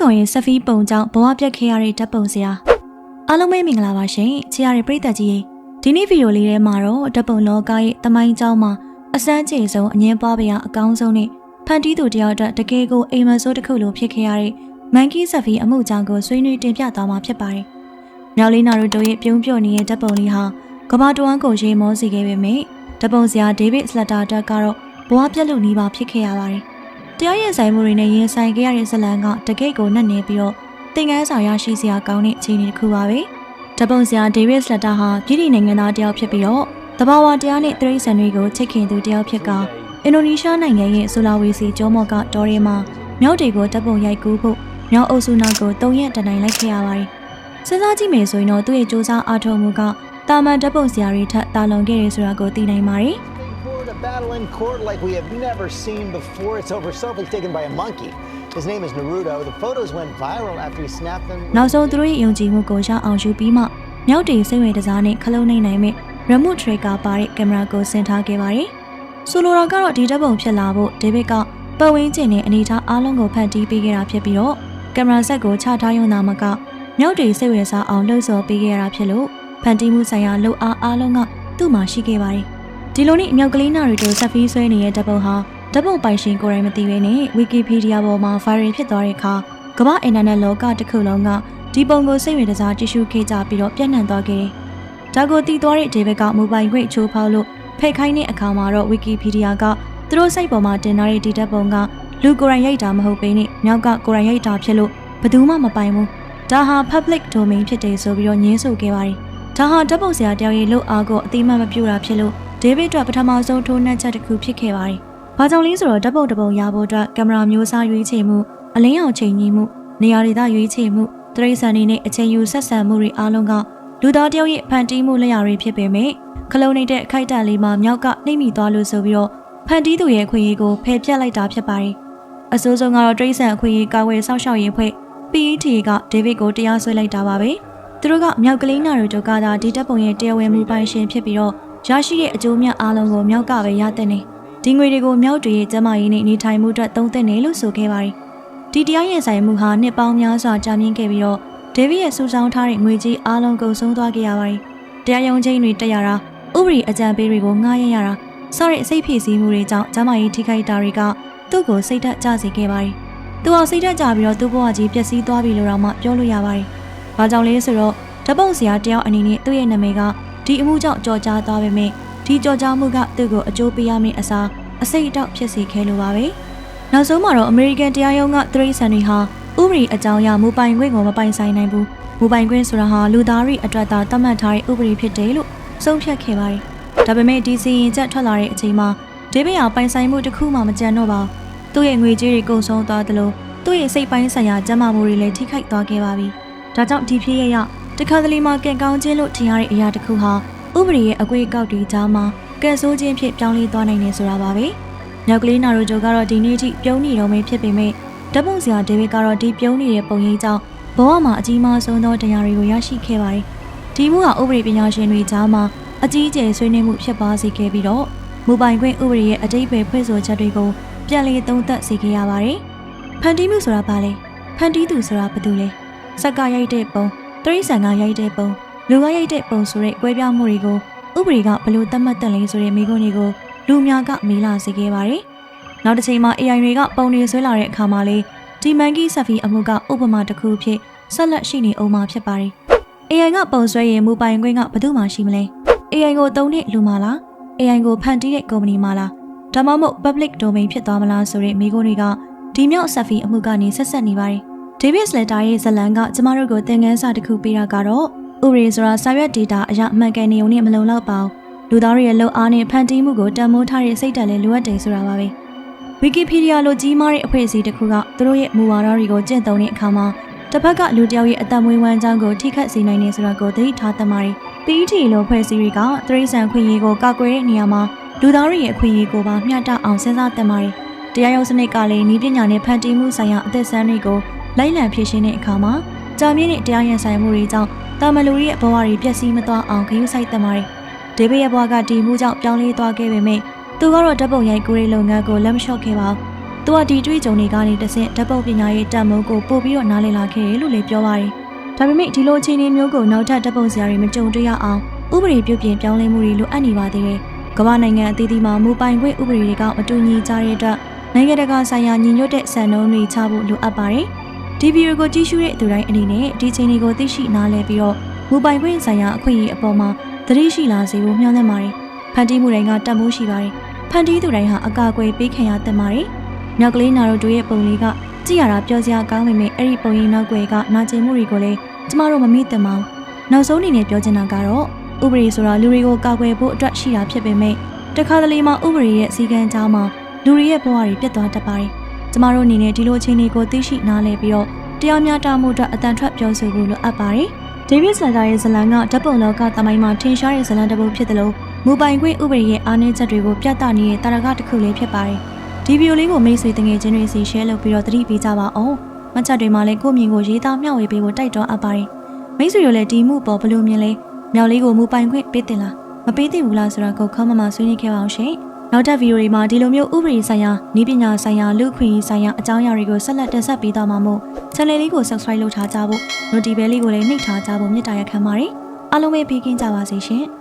ကောင်ရဲ့ဆက်ဖီးပုံကြောင့်ဘဝပြတ်ခဲ့ရတဲ့ဓာတ်ပုံစရာအားလုံးပဲမင်္ဂလာပါရှင်ချစ်ရတဲ့ပရိသတ်ကြီးဒီနေ့ဗီဒီယိုလေးထဲမှာတော့ဓာတ်ပုံလောကရဲ့တမိုင်းကြောင်းမှာအစမ်းကျေဆုံးအငင်းပွားပြအကောင်းဆုံးနဲ့ဖန်တီးသူတယောက်အတွက်တကယ်ကိုအိမ်မဆိုးတစ်ခုလိုဖြစ်ခဲ့ရတဲ့မန်ကီဆက်ဖီးအမှုကြောင့်ကိုဆွေးနွေးတင်ပြသွားမှာဖြစ်ပါတယ်။မြောက်လေးနာတို့တို့ရဲ့ပြုံးပြော့နေတဲ့ဓာတ်ပုံလေးဟာကမ္ဘာတဝန်းကိုရေမောစေခဲ့ပေမဲ့ဓာတ်ပုံစရာဒေးဗစ်စလက်တာတက်ကတော့ဘဝပြတ်လို့နှီးပါဖြစ်ခဲ့ရပါတယ်။တရားရင်ဆိုင်မှုတွေနဲ့ရင်ဆိုင်ခဲ့ရတဲ့ဇလန်ကတကယ့်ကိုနှက်နေပြီးတော့သင်ခန်းစာရရှိစရာကောင်းတဲ့အခြေအနေတစ်ခုပါပဲ။ဓာတ်ပုံစရာဒေးဗစ်စလက်တာဟာပြည်ပြည်နိုင်ငံသားတယောက်ဖြစ်ပြီးတော့တဘာဝတရားနဲ့တရိတ်ဆန်တွေကိုချစ်ခင်သူတယောက်ဖြစ်ကအင်ဒိုနီးရှားနိုင်ငံရဲ့ဆူလာဝီစီကျွန်းမော့ကတော်ရဲမှာမြောက်တွေကိုဓာတ်ပုံရိုက်ကူးဖို့မြောက်အုပ်စုနောက်ကို3ရက်တနိုင်လိုက်ခဲ့ရပါတယ်။စဉ်းစားကြည့်မယ်ဆိုရင်တော့သူ့ရဲ့စူးစမ်းအားထုတ်မှုကတာမန်ဓာတ်ပုံစရာတွေထက်တာလွန်ခဲ့တယ်ဆိုတာကိုသိနိုင်ပါတယ်။ Battle in court like we have never seen before. It's over selfie taken by a monkey. His name is Naruto. The photos went viral after he snapped them. နောက်ဆုံးသူတို့ရဲ့ယုံကြည်မှုကိုရအောင်ယူပြီးမှမြောက်တွေစိတ်ဝင်တစားနဲ့ခလုံးနိုင်နိုင်မဲ့ remote tracker ပါတဲ့ကင်မရာကိုဆင်ထားခဲ့ပါတယ်။ဆိုလိုတာကတော့ဒီဓာတ်ပုံဖြစ်လာဖို့ဒေးဗစ်ကပတ်ဝန်းကျင်နဲ့အနေထားအားလုံးကိုဖန်တီးပေးခဲ့တာဖြစ်ပြီးတော့ကင်မရာဆက်ကိုချထားရုံသာမကမြောက်တွေစိတ်ဝင်စားအောင်လှုပ်ဆော်ပေးခဲ့ရတာဖြစ်လို့ဖန်တီးမှုဆိုင်ရာလှုပ်အားလုံးကသူ့မှာရှိခဲ့ပါတယ်။ဒီလိုနဲ့မြောက်ကလေးနာတွေတို့ဆက်ဖီးဆွဲနေတဲ့ဓာတ်ပုံဟာဓာတ်ပုံပိုင်ရှင်ကိုယ်တိုင်မသိဘဲနဲ့ Wikipedia ပေါ်မှာ viral ဖြစ်သွားတဲ့အခါကမ္ဘာအင်တာနက်လောကတစ်ခုလုံးကဒီပုံကိုစိတ်ဝင်စားကြည့်ရှုခဲ့ကြပြီးတော့ပြန့်နှံ့သွားခဲ့တယ်။ဒါကိုသိသွားတဲ့ဒေးဗစ်ကမိုဘိုင်ခွင့်ချိုးဖောက်လို့ဖိတ်ခိုင်းတဲ့အခါမှာတော့ Wikipedia ကသူတို့စိတ်ပေါ်မှာတင်ထားတဲ့ဒီဓာတ်ပုံကလူကိုယ်တိုင်ရိုက်တာမဟုတ်ဘဲနဲ့မြောက်ကကိုယ်တိုင်ရိုက်တာဖြစ်လို့ဘယ်သူမှမပိုင်ဘူး။ဒါဟာ public domain ဖြစ်တယ်ဆိုပြီးတော့ညင်းဆိုခဲ့ပါတယ်။ဒါဟာဓာတ်ပုံဆရာတယောက်ရဲ့လုပ်အားကိုအတိအမှန်မပြုတာဖြစ်လို့ဒေးဗစ်အတွက်ပထမဆုံးထိုးနှက်ချက်တစ်ခုဖြစ်ခဲ့ပါတယ်။ဘာကြောင့်လဲဆိုတော့ဓာတ်ပုံတစ်ပုံရဖို့အတွက်ကင်မရာမျိုးစားရွေးချယ်မှုအလင်းရောင်ချိန်ကြီးမှုနေရာဒေသရွေးချယ်မှုတရိတ်ဆန်နေနဲ့အချိန်ယူဆက်ဆံမှုတွေအားလုံးကလူသားတယောက်ရဲ့ဖန်တီးမှုလက်ရာတွေဖြစ်ပေမဲ့ခလုံးနေတဲ့အခိုက်အတန့်လေးမှာမြောက်ကနှိမ့်မိသွားလို့ဆိုပြီးတော့ဖန်တီးသူရဲ့အခွင့်အရေးကိုဖယ်ပြတ်လိုက်တာဖြစ်ပါတယ်။အဆိုးဆုံးကတော့တရိတ်ဆန်အခွင့်အရေးကာဝယ်စောင့်ရှောက်ရေးဖွဲ့ PET ကဒေးဗစ်ကိုတရားစွဲလိုက်တာပါပဲ။သူတို့ကမြောက်ကလေးနာတို့ကသာဒီတပ်ပုံရဲ့တရားဝင်မှုပိုင်ရှင်ဖြစ်ပြီးတော့ရရှိတဲ့အကျိုးမြတ်အားလုံးကိုမြောက်ကပဲရတဲ့နေဒီငွေတွေကိုမြောက်တွေရဲ့ကျမကြီးနဲ့နေထိုင်မှုအတွက်သုံးသင့်တယ်လို့ဆိုခဲ့ပါတယ်။ဒီတရားရင်ဆိုင်မှုဟာနှစ်ပေါင်းများစွာကြာမြင့်ခဲ့ပြီးတော့ဒေးဗစ်ရဲ့စုဆောင်းထားတဲ့ငွေကြီးအားလုံးကုန်ဆုံးသွားခဲ့ရပါတယ်။တရားရုံးချင်းတွေတက်ရတာဥပဒေအကြံပေးတွေကိုငှားရရတာစတဲ့အစိတ်ဖြည့်စည်းမှုတွေကြောင့်ကျမကြီးထိခိုက်တာတွေကသူ့ကိုစိတ်ဓာတ်ကျစေခဲ့ပါတယ်။သူအောင်စိတ်ဓာတ်ကျပြီးတော့သူ့ဘဝကြီးပျက်စီးသွားပြီလို့တော့မှပြောလို့ရပါတယ်။ဘာကြောင့်လဲဆိုတော့ဓာတ်ပုံဆရာတယောက်အနေနဲ့သူ့ရဲ့နာမည်ကဒီအမှုကြောင့်ကြော်ကြားသွားပေမဲ့ဒီကြော်ကြားမှုကသူ့ကိုအကျိုးပေးရမယ့်အစားအစိတ်အတောက်ဖြစ်စေခဲ့လိုပါပဲ။နောက်ဆုံးမှာတော့အမေရိကန်တရားရုံးကသရိတ်ဆန်တွေဟာဥပဒေအကြောင်းအရမူပိုင်ခွင့်ကိုမပိုင်ဆိုင်နိုင်ဘူး။မူပိုင်ခွင့်ဆိုတာဟာလူသားတွေအတွက်သာသတ်မှတ်ထားတဲ့ဥပဒေဖြစ်တယ်လို့ဆုံးဖြတ်ခဲ့ပါတယ်။ဒါပေမဲ့ဒီစီရင်ချက်ထွက်လာတဲ့အချိန်မှာဒေးဗစ်ဟာပိုင်ဆိုင်မှုတစ်ခုမှမကြံတော့ပါဘူး။သူ့ရဲ့ငွေကြေးတွေကုန်ဆုံးသွားသလိုသူ့ရဲ့စိတ်ပိုင်းဆိုင်ရာကျန်းမာမှုတွေလည်းထိခိုက်သွားခဲ့ပါပြီ။ဒါကြောင့်ဒီဖြစ်ရတခါတလေမှာကံကောင်းခြင်းလို့ထင်ရတဲ့အရာတစ်ခုဟာဥပဒေရဲ့အကွေအကောက်တွေကြားမှာကဲဆိုးခြင်းဖြစ်ပြောင်းလဲသွားနိုင်နေဆိုတာပါပဲ။မြောက်ကလေးနာရိုဂျိုကတော့ဒီနေ့ထိပြုံးနေတော့မဖြစ်ပေမဲ့ဓာတ်ပုံဆရာဒေးဗစ်ကတော့ဒီပြုံးနေတဲ့ပုံရိပ်ကြောင့်ဘဝမှာအကြီးမားဆုံးသောတရားတွေကိုရရှိခဲ့ပါတယ်။ဒီမှုဟာဥပဒေပညာရှင်တွေကြားမှာအကြီးအကျယ်ဆွေးနွေးမှုဖြစ်ပါစေခဲ့ပြီးတော့မူပိုင်ခွင့်ဥပဒေရဲ့အတိတ်ပဲဖွဲ့ဆိုချက်တွေကိုပြန်လည်သုံးသပ်စေခဲ့ရပါတယ်။ဖန်တီးမှုဆိုတာဘာလဲ။ဖန်တီးသူဆိုတာဘာတူလဲ။စက်ကရိုက်တဲ့ပုံတရိတ်ဆန်ကရိုက်တဲ့ပုံလူကရိုက်တဲ့ပုံဆိုတဲ့ကွဲပြားမှုတွေကိုဥပဒေကဘယ်လိုသတ်မှတ်တယ်လဲဆိုတဲ့မိကွန်းတွေကိုလူများကမေးလာစေခဲ့ပါတယ်။နောက်တစ်ချိန်မှာ AI တွေကပုံတွေဆွဲလာတဲ့အခါမှာလေဒီမန်ကီဆက်ဖီအမှုကဥပမာတစ်ခုဖြစ်ဆက်လက်ရှိနေအောင်မှာဖြစ်ပါတယ်။ AI ကပုံဆွဲရင်မူပိုင်ခွင့်ကဘယ်သူမှရှိမလဲ။ AI ကိုသုံးတဲ့လူမှလား။ AI ကိုဖန်တီးတဲ့ကုမ္ပဏီမှလား။ဒါမှမဟုတ် public domain ဖြစ်သွားမလားဆိုတဲ့မိကွန်းတွေကဒီမြောက်ဆက်ဖီအမှုကနေဆက်ဆက်နေပါတယ်။ David Slater ရဲ့ဇလန်ကကျမတို့ကိုသင်ခန်းစာတစ်ခုပေးတာကတော့ဥပဒေဆိုတာစာရွက်ဒေတာအရာအမှန်ကန်နေုံနဲ့မလုံလောက်ပါဘူးလူသားတွေရဲ့လှုပ်အားနဲ့ဖန်တီးမှုကိုတန်ဖိုးထားတဲ့စိတ်ဓာတ်လည်းလိုအပ်တယ်ဆိုတာပါပဲ Wikipedia လိုကြီးမားတဲ့အဖွဲ့အစည်းတစ်ခုကသူတို့ရဲ့မူဝါဒတွေကိုကျင့်သုံးတဲ့အခါမှာတစ်ဖက်ကလူတစ်ယောက်ရဲ့အသက်မွေးဝမ်းကြောင်းကိုထိခိုက်စေနိုင်နေဆိုတာကိုသတိထားသင့်ပါတယ် PET လိုအဖွဲ့အစည်းတွေကသရိတ်ဆန်ခွင့်ရေးကိုကာကွယ်တဲ့နေရာမှာလူသားတွေရဲ့အခွင့်အရေးကိုပါမျှတအောင်စဉ်းစားသင့်ပါတယ်တရားရုံးစနစ်ကလည်းနည်းပညာနဲ့ဖန်တီးမှုဆိုင်ရာအသက်ဆန်းတွေကိုလိုက်လံဖြည့်ရှင်းတဲ့အခါမှာကြာမြင့်တဲ့တရားရင်ဆိုင်မှုတွေကြောင့်တာမလူရဲ့ဘဝတွေပျက်စီးမသွားအောင်ဂရုစိုက်သင့်ပါတယ်။ဒေးဗစ်ရဲ့ဘဝကဒီမှုကြောင့်ပြောင်းလဲသွားခဲ့ပေမဲ့သူကတော့ဓာတ်ပုံရိုက်ကူးတဲ့လုပ်ငန်းကိုလက်မလျှော့ခဲ့ပါဘူး။ သူကဒီတွေးကြုံတွေကနေတဆင့်ဓာတ်ပုံပညာရေးတန်မိုးကိုပို့ပြီးတော့နားလည်လာခဲ့တယ်လို့လည်းပြောပါတယ်။ဒါပေမဲ့ဒီလိုအခြေအနေမျိုးကိုနောက်ထပ်ဓာတ်ပုံဆရာတွေမကြုံတွေ့ရအောင်ဥပဒေပြုပြင်ပြောင်းလဲမှုတွေလိုအပ်နေပါသေးတယ်။ကမ္ဘာနိုင်ငံအသီးသီးမှာမူပိုင်ခွင့်ဥပဒေတွေကမတူညီကြတဲ့အတွက်နိုင်ငံတကာဆိုင်ရာညီညွတ်တဲ့စံနှုန်းတွေချဖို့လိုအပ်ပါတယ်။ဒီဗီဒီယိုကိုကြည့်ရှုတဲ့သူတိုင်းအနေနဲ့ဒီအခြေအနေကိုသိရှိနားလည်ပြီးတော့မူပိုင်ခွင့်ဆိုင်ရာအခွင့်အရေးအပေါ်မှာသတိရှိလာစေဖို့မျှော်လင့်ပါတယ်။ဖန်တီးမှုတိုင်းကတတ်မိုးရှိပါတယ်။ဖန်တီးသူတိုင်းဟာအကာအကွယ်ပေးခံရသင့်ပါတယ်။မြောက်ကလေးနာတို့ရဲ့ပုံလေးကကြည့်ရတာပြောစရာကောင်းပေမဲ့အဲ့ဒီပုံရိပ်နောက်ွယ်ကနာကျင်မှုတွေကိုလည်းကျမတို့မမေ့သင့်ပါဘူး။နောက်ဆုံးအနေနဲ့ပြောချင်တာကတော့ဥပဒေဆိုတာလူတွေကိုကာကွယ်ဖို့အတွက်ရှိတာဖြစ်ပေမဲ့တခါတလေမှာဥပဒေရဲ့စီကံကြားမှာလူတွေရဲ့ဘဝတွေပြတ်သွားတတ်ပါတယ်။ကျမတို့အနေနဲ့ဒီလိုအခြေအနေကိုသိရှိနားလည်ပြီးတော့တရားမျှတမှုအတွက်အတန်ထွက်ပြောဆိုဖို့လိုအပ်ပါတယ်။ဒေးဗစ်ဆန်တာရဲ့ဇလံကဓာတ်ပုံလောကသမိုင်းမှာထင်ရှားတဲ့ဇလံတစ်ပုဒ်ဖြစ်တယ်လို့မူပိုင်ခွင့်ဥပဒေရဲ့အားနည်းချက်တွေကိုပြသနေတဲ့တာရကတစ်ခုလေးဖြစ်ပါတယ်။ဒီဗီဒီယိုလေးကိုမိတ်ဆွေတငယ်ချင်းတွေစီ share လုပ်ပြီးတော့သတိပေးကြပါအောင်။မှတ်ချက်တွေမှာလည်းကိုယ့်မြင်ကိုရေးသားမျှဝေပေးဖို့တိုက်တွန်းအပ်ပါတယ်။မိတ်ဆွေတို့လည်းဒီမှုပေါ်ဘယ်လိုမြင်လဲ။မြောက်လေးကိုမူပိုင်ခွင့်ပေးတင်လားမပေးသင့်ဘူးလားဆိုတာကိုခေါင်းမမဆွေးနွေးခဲ့ပါအောင်ရှင်။နောက်ထပ်ဗီဒီယိုတွေမှာဒီလိုမျိုးဥပဒေဆိုင်ရာနည်းပညာဆိုင်ရာလူ့ခွင့်ရေးဆိုင်ရာအကြောင်းအရာတွေကိုဆက်လက်တင်ဆက်ပေးသွားမှာမို့ channel လေးကို subscribe လုပ်ထားကြဖို့ notification လေးကိုလည်းနှိပ်ထားကြဖို့မေတ္တာရပ်ခံပါတယ်အားလုံးပဲပေးကင်းကြပါစေရှင်။